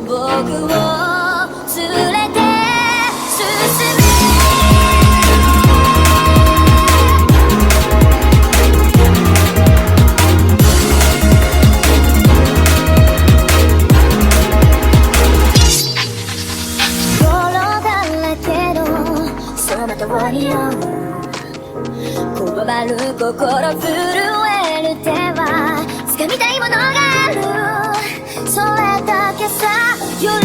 僕を連れて進めこわばる心震える手は掴みたいものがあるそれだけさ夜の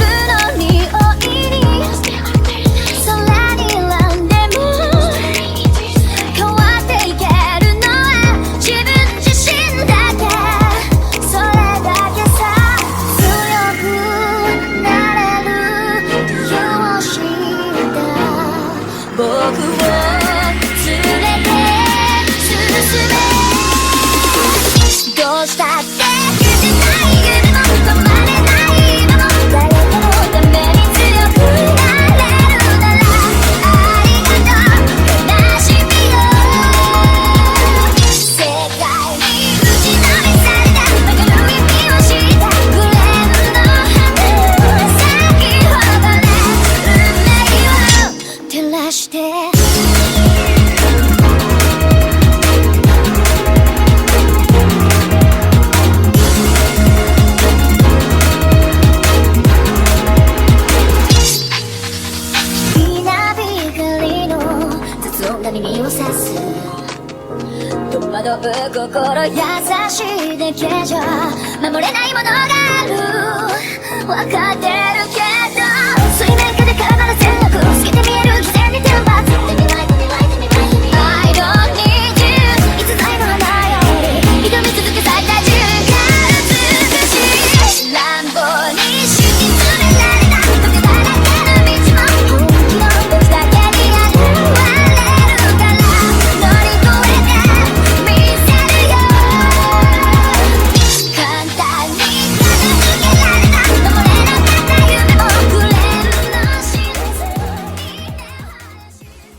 匂いに空にランでも変わっていけるのは自分自身だけそれだけさ強くなれる理由を知った僕をどうしたって消せない夢も止まれない今も誰かのために強くなれるならありがとう悲しみよ世界に打ちのめされた曲がる意味を知ったグレーの花咲き誇れ運命を照らして耳をさす戸惑う心優しいだけじゃ守れないものがある分かって